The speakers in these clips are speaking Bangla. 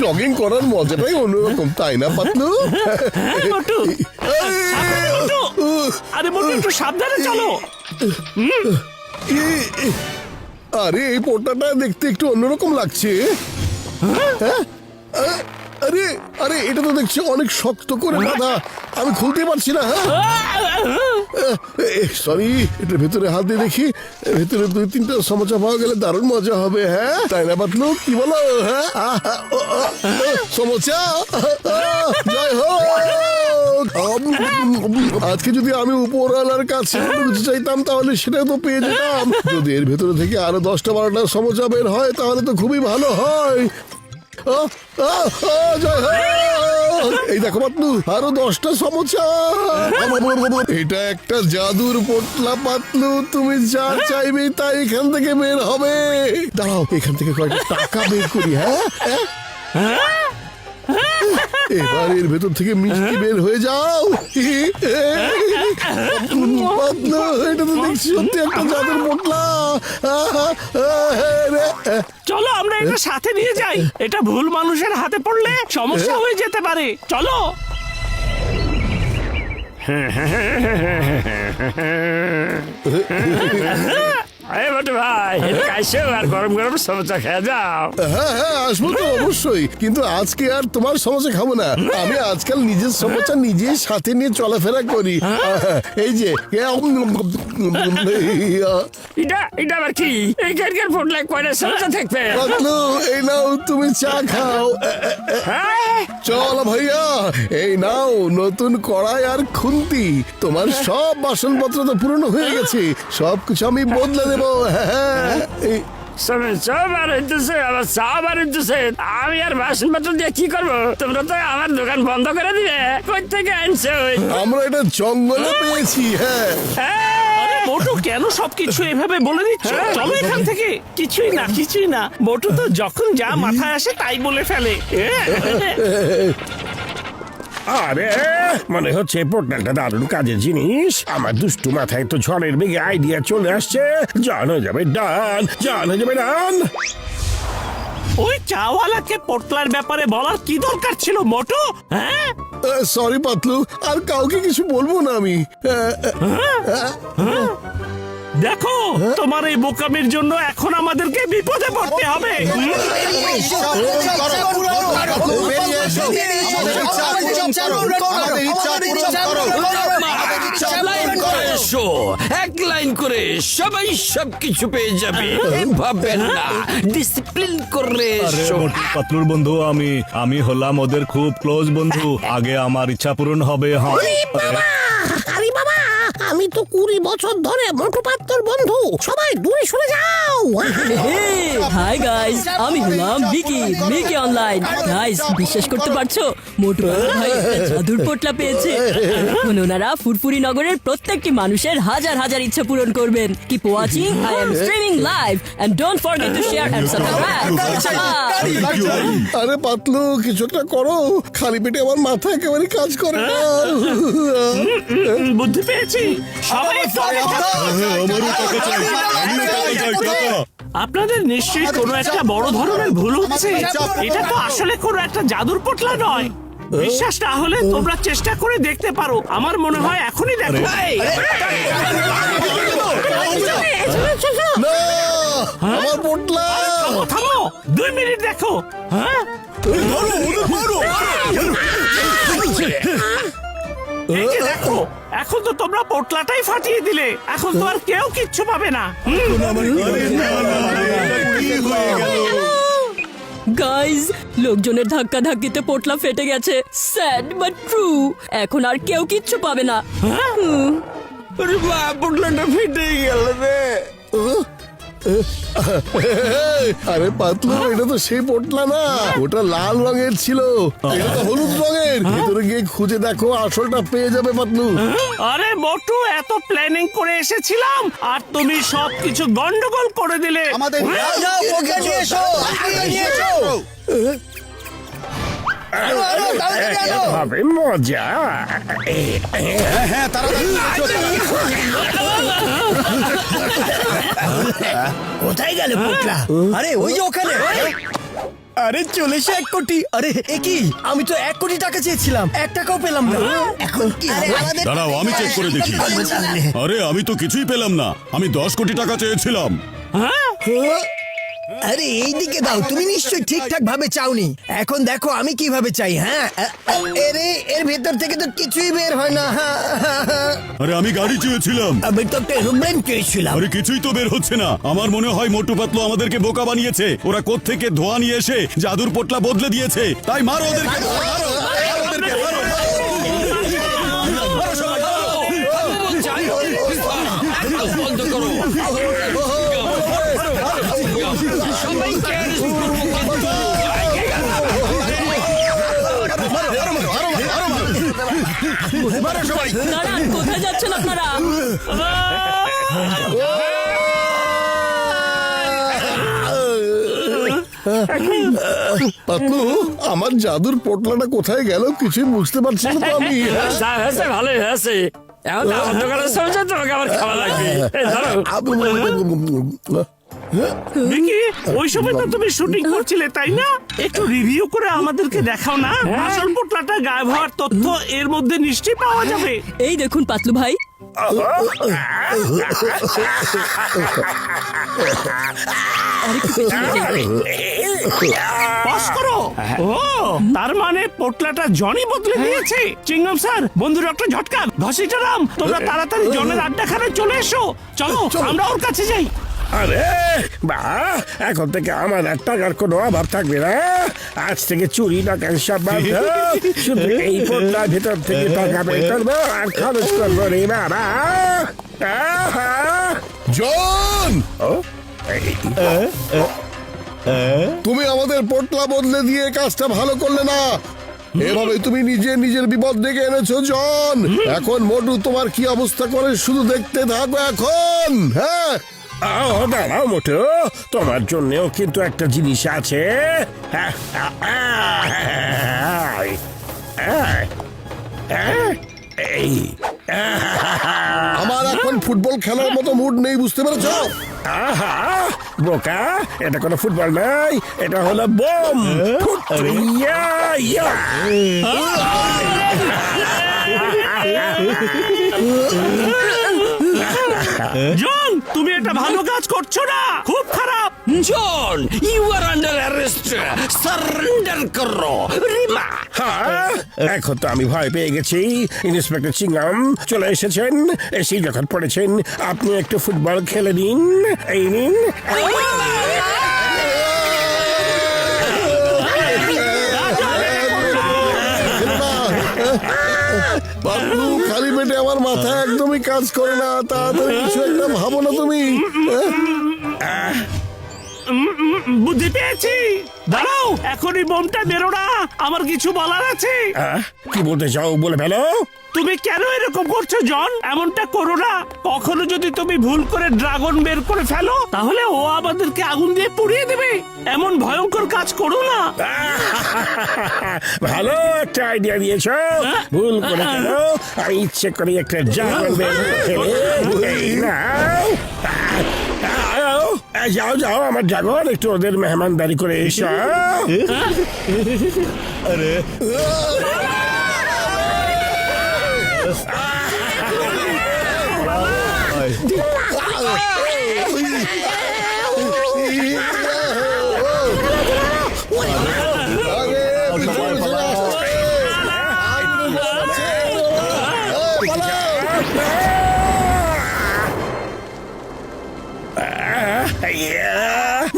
জগিং করার মজাটাই অন্যরকম, তাই না পাতলু? মোটু, আরে মোটু একটু সাবধানে চলো। আরে এই পোটাটা দেখতে একটু অন্যরকম লাগছে। আরে আরে এটা তো দেখছি অনেক শক্ত করে বাঁধা, আমি খুলতে পারছি না। সরি, এটার ভেতরে হাত দিয়ে দেখি, ভেতরে 2-3টা সমোসা পাওয়া গেলে দারুণ মজা হবে। হ্যাঁ তাই না পাতলু, কি বলো? হ্যাঁ সমোসা, জয় হোক। আজকে যদি আমি উপরওয়ালার কাছে কিছু চাইতাম তাহলে সেটাও তো পেয়ে যেতাম। যদি এর ভেতরে থেকে আরো 10টা-12টা সমোসা বের হয় তাহলে তো খুবই ভালো হয়। এই দেখো পাতলু, আরো 10টা সমোসা। এটা একটা জাদুর পোটলা পাতলু, তুমি যা চাইবে তাই এখান থেকে বের হবে। দাঁড়াও, এখান থেকে কয়েকটা টাকা বের করি। হ্যাঁ এবার এর ভেতর থেকে মিষ্টি বের হয়ে যাও। পাতলু, এটা তো দেখছি সত্যি একটা জাদুর পোটলা। চলো আমরা এটা সাথে নিয়ে যাই, এটা ভুল মানুষের হাতে পড়লে সমস্যা হয়ে যেতে পারে। চলো। ভাই আর গরম গরম সমোসা খেয়ে যাও। হ্যাঁ আসবো তো অবশ্যই, কিন্তু আজকে আর তোমার সমোসা খাবো না। আমি আজকাল নিজের সমোসা নিজেই সাথে নিয়ে চলাফেরা করি। এই যে এটা আবার কি? এইখানকার পোটলায় কয়টা সমোসা থাকবে? পাতলু, এই নাও তুমি চা খাও। চলো ভাইয়া, এই নাও নতুন কড়াই আর খুন্তি। তোমার সব বাসনপত্র তো পুরনো হয়ে গেছে, সবকিছু আমি বদলে দেবো। আমি আর বাসনপত্র দিয়ে কি করবো? তোমরা তো আমার দোকান বন্ধ করে দিবে। কই থেকে আনছো? আমরা এটা জঙ্গলে পেয়েছি। হ্যাঁ মোটু, কেন সবকিছু এভাবে বলে দিচ্ছ? চলো এখান থেকে। কিছুই না। মোটু তো যখন যা মাথায় আসে তাই বলে ফেলে। আরে মনে হচ্ছে পোর্টালটা দারুণ কাজের জিনিস। আমার দুষ্টু মাথায় তো ঝড়ের বেগে আইডিয়া চলে আসছে। জান হয়ে যাবে ডান। ওই চাওয়ালাকে পোটলার ব্যাপারে বলার কি দরকার ছিল মোটু? হ্যাঁ সরি পাতলু, আর কাউকে কিছু বলবো না আমি। দেখো, তোমার এই বোকামির জন্য এখন আমাদেরকে বিপদে পড়তে হবে। এক লাইন করে সবাই সবকিছু পেয়ে যাবে, ভাববেন না। ডিসিপ্লিন করে পাতলুর বন্ধু আমি হলাম ওদের খুব ক্লোজ বন্ধু। আগে আমার ইচ্ছা পূরণ হবে। হ্যাঁ আরে বাবা, আমি তো 20 বছর ধরে মোটু পাত্তর বন্ধু। সবাই দূরে সরে যাও। হাই গাইস, আমি হলাম মিকি অনলাইন। গাইস, বিশ্বাস করতে পারছো? মোটু ভাই একটা জাদুর পোটলা পেয়েছে। এখন ওনারা ফুরফুরি নগরের প্রত্যেকটি মানুষের হাজার হাজার ইচ্ছা পূরণ করবেন। Keep watching, I am streaming live and don't forget to share and subscribe. আরে পাতলু, কিছু একটা করো, খালি পেটে আমার মাথা একেবারে কাজ করে না। বুদ্ধি পেয়েছি। সবাই আপনাদের নিশ্চয়ই কোনো একটা বড় ধরনের ভুল হচ্ছে। এটা তো আসলে কোনো একটা জাদুর পোটলা নয়। বিশ্বাস না হলে তোমরা চেষ্টা করে দেখতে পারো। আমার মনে হয় এখনই দেখো। আমার পোটলা। থামো, 2 মিনিট দেখো। হ্যাঁ দেখো, এখন তো তোমরা পোটলাটাই ফাটিয়ে দিলে। এখন তো আর কেউ কিচ্ছু পাবে না। গাইজ, লোকজনের ধাক্কা ধাক্কিতে পোটলা ফেটে গেছে। Sad but true. এখন আর কেউ কিচ্ছু পাবে না। পোটলাটা ফেটে গেল রে। আরে পাতলু, এটা তো সেই পোটলা না, ওটা লাল রঙের ছিল, এটা তো হলুদ রঙের। ভেতরে গিয়ে খুঁজে দেখো, আসলটা পেয়ে যাবে পাতলু। আরে মোটু, এত প্ল্যানিং করে এসেছিলাম আর তুমি সবকিছু গন্ডগোল করে দিলে। হবে মজা। কোথায় গেল পোটলা? আরে ওই যে ওখানে। আরে চলেছে 1 কোটি। আরে এ কি, আমি তো 1 কোটি টাকা চেয়েছিলাম, 1 টাকাও পেলাম না। এখন কি হবে? দাঁড়াও আমি চেক করে দেখি। আরে আমি তো কিছুই পেলাম না, আমি 10 কোটি টাকা চেয়েছিলাম। আরে এইদিকে দাও, তুমি নিশ্চয়ই ঠিকঠাক ভাবে চাওনি। এখন দেখো আমি কিভাবে চাই। হ্যাঁ, আরে এর ভেতর থেকে তো কিছুই বের হয় না। আরে আমি গাড়ি চেয়েছিলাম। আমি তো একটা এরোপ্লেন চেয়েছিলাম। আরে কিছুই তো বের হচ্ছে না। আমার মনে হয় মোটু পাতলু আমাদেরকে বোকা বানিয়েছে। ওরা কোত্থেকে ধোঁয়া নিয়ে এসে জাদুর পোটলা বদলে দিয়েছে। তাই মারো ওদেরকে, মারো, মারো ওদেরকে, মারো। বন্ধ করো সবাইকে দাঁড়ান, কোথায় যাচ্ছেন আপনারা? পাতলু, আমার জাদুর পোটলাটা কোথায় গেল কিছুই বুঝতে পারছি না তো আমি। যা হয়েছে ভালোই হয়েছে। এখন আমার দোকানের সামনে তোমাকে আবার খাওয়া লাগবে। এই ধরো। ভিকি, ওই সময় তো তুমি শুটিং করছিলে তাই না? একটু রিভিউ করে আমাদেরকে দেখাও না। আসল পোটলাটা গায়েব হওয়ার তথ্য এর মধ্যে নিশ্চয়ই পাওয়া যাবে। এই দেখুন পাতলু ভাই, পাস করো। ও, তার মানে পোটলাটা জনি বদলে দিয়েছে। চিংগাম স্যার, বন্ধু ডক্টর ঝটকা, ঘসিটারাম, তোমরা তাড়াতাড়ি জনের আড্ডাখানায় চলে এসো। চলো আমরা ওর কাছে যাই। আরে বাহ, এখন থেকে আমার আর টাকার কোনো অভাব থাকবে না। আজ থেকে চুরি ডাকাতি সব বন্ধ। শুধু এই পোটলার ভিতর থেকে টাকা বের করবো আর খরচ করবো রে বাবা। আহা! জন, তুমি আমাদের পোটলা বদলে দিয়ে কাজটা ভালো করলে না। এভাবে তুমি নিজের বিপদ ডেকে এনেছো জন। এখন মোটু তোমার কি অবস্থা করে শুধু দেখতে থাকো এখন। হ্যাঁ, দাঁড়াও মোটু, তোমার জন্যও কিন্তু একটা জিনিস আছে। এই আমার এখন ফুটবল খেলার মতো মুড নেই, বুঝতে পেরেছো? আহা বোকা, এটা কোনো ফুটবল নয়, এটা হলো বোম। ইয়া, ইয়া। জন, তুমি এটা ভালো কাজ করছো না, খুব খারাপ। John, you are under arrest, surrender করো রিমা। হ্যাঁ, এখন তো আমি ভয় পেয়ে গেছি। ইন্সপেক্টর চিংগাম চলে এসেছেন। এসে যখন পড়েছেন, আপনি একটু ফুটবল খেলে নিন। এই নিন। পাতলু, খালি পেটে আমার মাথা একদমই কাজ করে না। তাড়াতাড়ি কিছু একটা ভাবো না তুমি। বুদ্ধি পেয়েছি, দাঁড়াও, এখনই বোমটা বেরো না, আমার কিছু বলার আছে। কি বলতে চাও বলে ফেলো। তুমি কেন এরকম করছো জন? এমনটা করো না। কখনো যদি তুমি ভুল করে ড্রাগন বের করে ফেলো, তাহলে ও আমাদেরকে আগুন দিয়ে পুড়িয়ে দেবে। এমন ভয়ঙ্কর কাজ করো না। ভালো একটা আইডিয়া দিয়েছ। ভুল করে কেন, আমি ইচ্ছে করে একটা ড্রাগন বের করে ফেলে। এই নাও। যাও যাও, আমার ড্রাগন, একটু ওদের মেহমানদারি করে এসো। আরে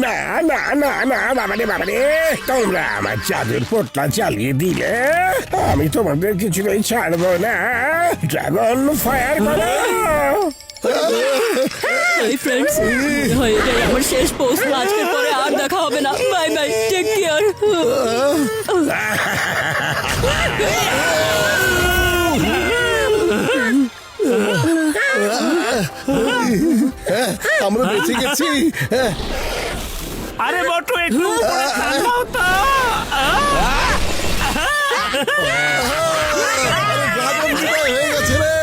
না না না না, বাবারে বাবারে, তোমরা আমার জাদুর পোটলা চালিয়ে দিলে। আমি তোমাদের কিছুতেই ছাড়বো না। ড্রাগন ফায়ার করো। এই ফ্রেন্ডস, এটাই আমার শেষ পোস্ট। আজকের পরে আর দেখা হবে না। Bye bye, take care. আমরা বেঁচে গেছি। আরে বটু, একটু উপরে তাকাও তো। ড্রাগন বিদায় হয়ে গেছে রে।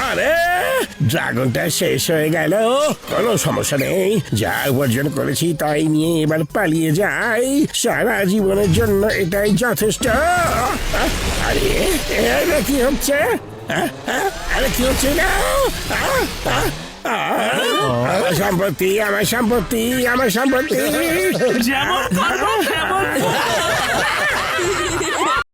আরে ড্রাগনটা শেষ হয়ে গেল, কোনো সমস্যা নেই। যা উপার্জন করেছি তাই নিয়ে এবার পালিয়ে যাই, সারা জীবনের জন্য এটাই যথেষ্ট। আরে এটা কি হচ্ছে? আরে কি হচ্ছে না? আমার সম্পত্তি, আমার সম্পত্তি, আমার সম্পত্তি। যেমন করবো তেমন